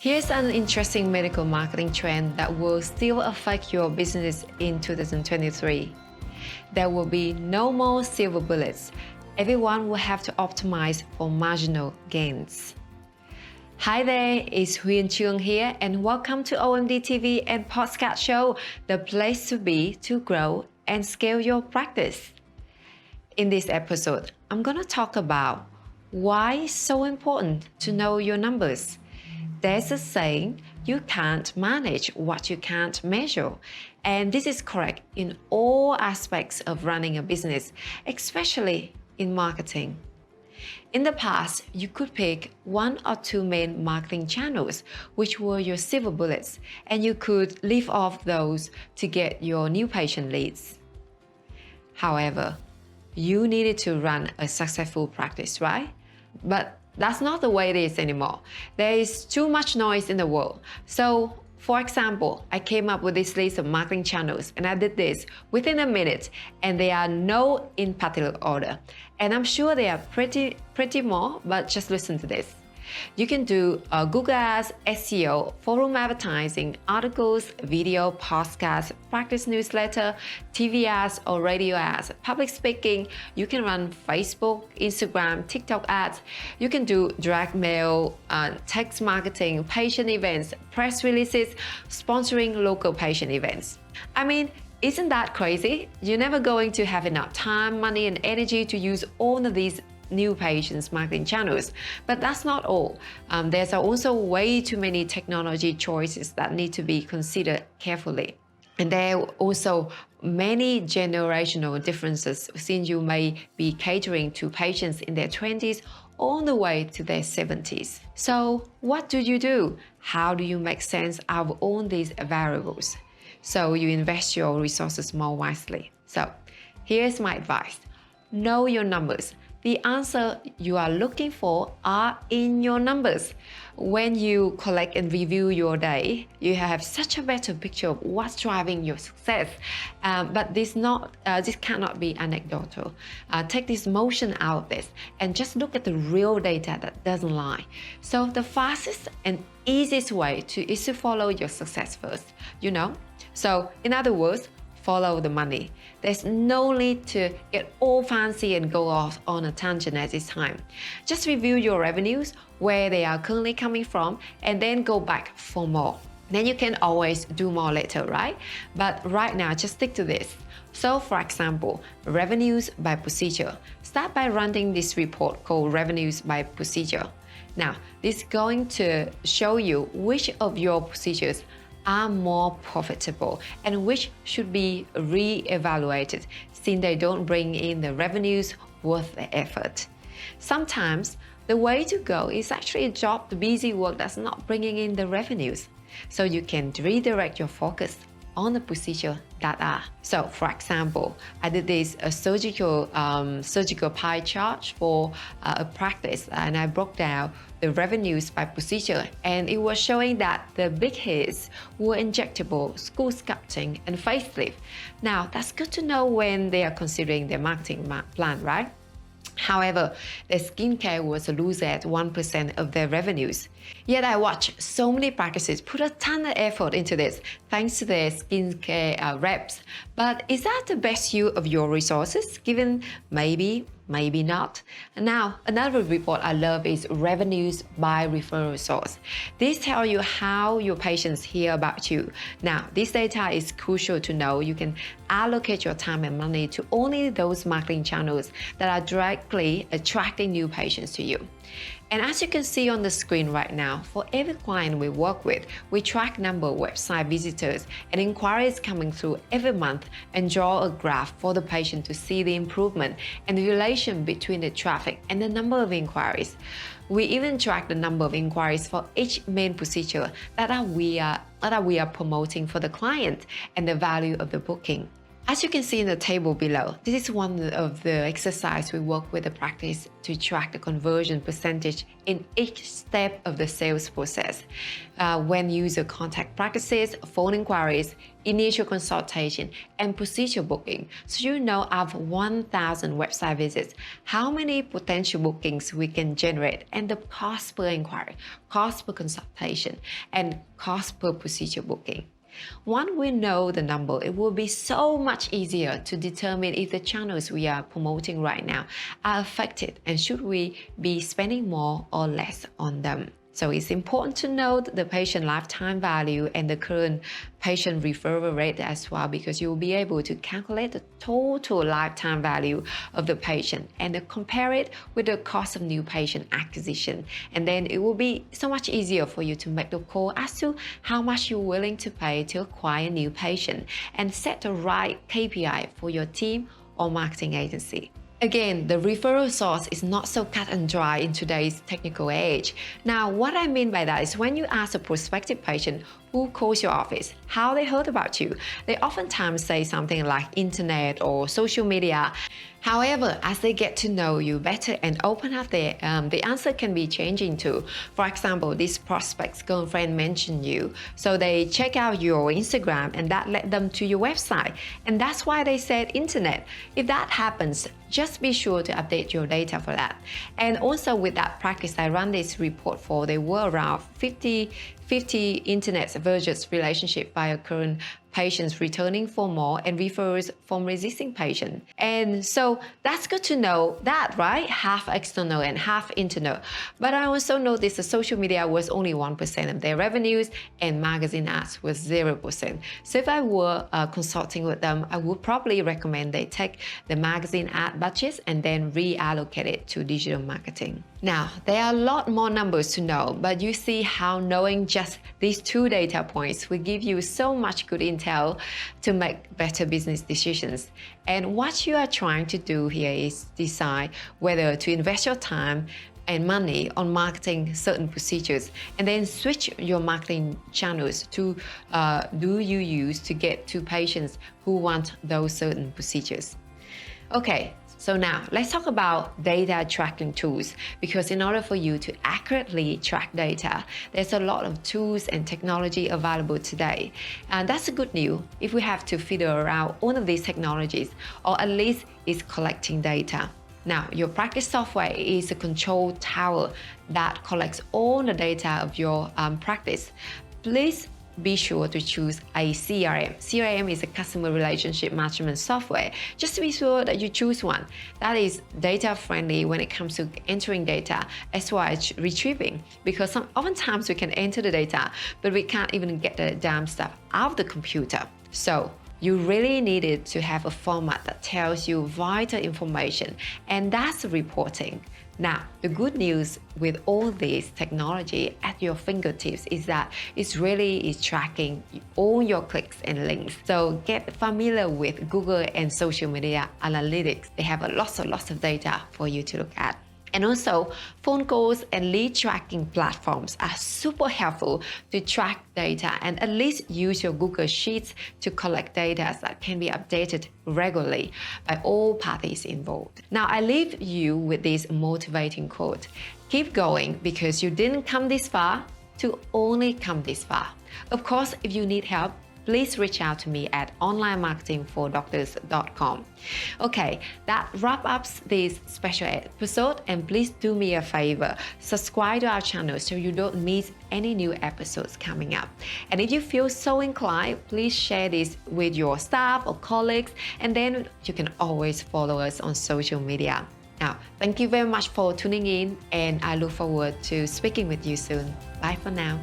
Here's an interesting medical marketing trend that will still affect your business in 2023. There will be no more silver bullets. Everyone will have to optimize for marginal gains. Hi there, it's Huynh Trương here, and welcome to OMD TV and Podcast Show, the place to be to grow and scale your practice. In this episode, I'm going to talk about why it's so important to know your numbers. There's a saying, you can't manage what you can't measure. And this is correct in all aspects of running a business, especially in marketing. In the past, you could pick one or two main marketing channels, which were your silver bullets, and you could leave off those to get your new patient leads. However, you needed to run a successful practice, right? But that's not the way it is anymore. There is too much noise in the world. So, for example, I came up with this list of marketing channels and I did this within a minute, and they are no in particular order. And I'm sure they are pretty more, but just listen to this. You can do Google Ads, SEO, forum advertising, articles, video, podcast, practice newsletter, TV ads or radio ads, public speaking. You can run Facebook, Instagram, TikTok ads. You can do direct mail, text marketing, patient events, press releases, sponsoring local patient events. I mean, isn't that crazy? You're never going to have enough time, money, and energy to use all of these new patients marketing channels. But that's not all. There's also way too many technology choices that need to be considered carefully. And there are also many generational differences, since you may be catering to patients in their 20s all the way to their 70s. So what do? How do you make sense out of all these variables so you invest your resources more wisely? So here's my advice. Know your numbers. The answer you are looking for are in your numbers. When you collect and review your day, you have such a better picture of what's driving your success. But this cannot be anecdotal. Take this motion out of this and just look at the real data that doesn't lie. So the fastest and easiest way is to follow your success first, So in other words, follow the money. There's no need to get all fancy and go off on a tangent at this time. Just review your revenues, where they are currently coming from, and then go back for more. Then you can always do more later, right? But right now, just stick to this. So for example, revenues by procedure. Start by running this report called revenues by procedure. Now, this is going to show you which of your procedures are more profitable and which should be re-evaluated, since they don't bring in the revenues worth the effort. Sometimes the way to go is actually drop the busy work that's not bringing in the revenues, so you can redirect your focus on the procedure that are. So for example, I did this surgical pie chart for a practice, and I broke down the revenues by procedure, and it was showing that the big hits were injectable, skull sculpting, and facelift. Now that's good to know when they are considering their marketing plan, right? However, the skincare was a loser at 1% of their revenues. Yet I watched so many practices put a ton of effort into this, thanks to their skincare reps. But is that the best use of your resources? Given maybe not. Now, another report I love is revenues by referral source. This tells you how your patients hear about you. Now, this data is crucial to know. You can allocate your time and money to only those marketing channels that are directly attracting new patients to you. And as you can see on the screen right now, for every client we work with, we track number of website visitors and inquiries coming through every month and draw a graph for the patient to see the improvement and the relation between the traffic and the number of inquiries. We even track the number of inquiries for each main procedure that we are promoting for the client and the value of the booking. As you can see in the table below, this is one of the exercises we work with the practice to track the conversion percentage in each step of the sales process. When user contact practices, phone inquiries, initial consultation, and procedure booking. So you know out of 1,000 website visits, how many potential bookings we can generate, and the cost per inquiry, cost per consultation, and cost per procedure booking. Once we know the number, it will be so much easier to determine if the channels we are promoting right now are affected and should we be spending more or less on them. So it's important to note the patient lifetime value and the current patient referral rate as well, because you will be able to calculate the total lifetime value of the patient and compare it with the cost of new patient acquisition. And then it will be so much easier for you to make the call as to how much you're willing to pay to acquire a new patient and set the right KPI for your team or marketing agency. Again, the referral source is not so cut and dry in today's technical age. Now, what I mean by that is when you ask a prospective patient who calls your office, how they heard about you, they oftentimes say something like internet or social media. However, as they get to know you better and open up the answer can be changing too. For example, this prospect's girlfriend mentioned you, so they check out your Instagram and that led them to your website. And that's why they said internet. If that happens, just be sure to update your data for that. And also with that practice, I ran this report for, there were around 50 internet versus relationship by a current patients returning for more and referrals from existing patients. And so that's good to know that, right? Half external and half internal. But I also noticed that social media was only 1% of their revenues and magazine ads was 0%. So if I were consulting with them, I would probably recommend they take the magazine ad budgets and then reallocate it to digital marketing. Now, there are a lot more numbers to know, but you see how knowing just these 2 data points will give you so much good intel to make better business decisions. And what you are trying to do here is decide whether to invest your time and money on marketing certain procedures, and then switch your marketing channels to do you use to get to patients who want those certain procedures. Okay. So now let's talk about data tracking tools, because in order for you to accurately track data, there's a lot of tools and technology available today. And that's a good news if we have to figure out all of these technologies, or at least is collecting data. Now, your practice software is a control tower that collects all the data of your practice. Please be sure to choose a CRM. CRM is a customer relationship management software. Just to be sure that you choose one that is data friendly when it comes to entering data as well as retrieving, because oftentimes we can enter the data, but we can't even get the damn stuff out of the computer. So you really needed to have a format that tells you vital information, and that's reporting. Now, the good news with all this technology at your fingertips is that it really is tracking all your clicks and links. So get familiar with Google and social media analytics. They have lots of data for you to look at. And also, phone calls and lead tracking platforms are super helpful to track data, and at least use your Google Sheets to collect data that can be updated regularly by all parties involved. Now, I leave you with this motivating quote. Keep going, because you didn't come this far to only come this far. Of course, if you need help, please reach out to me at onlinemarketingfordoctors.com. Okay, that wraps up this special episode, and please do me a favor, subscribe to our channel so you don't miss any new episodes coming up. And if you feel so inclined, please share this with your staff or colleagues, and then you can always follow us on social media. Now, thank you very much for tuning in, and I look forward to speaking with you soon. Bye for now.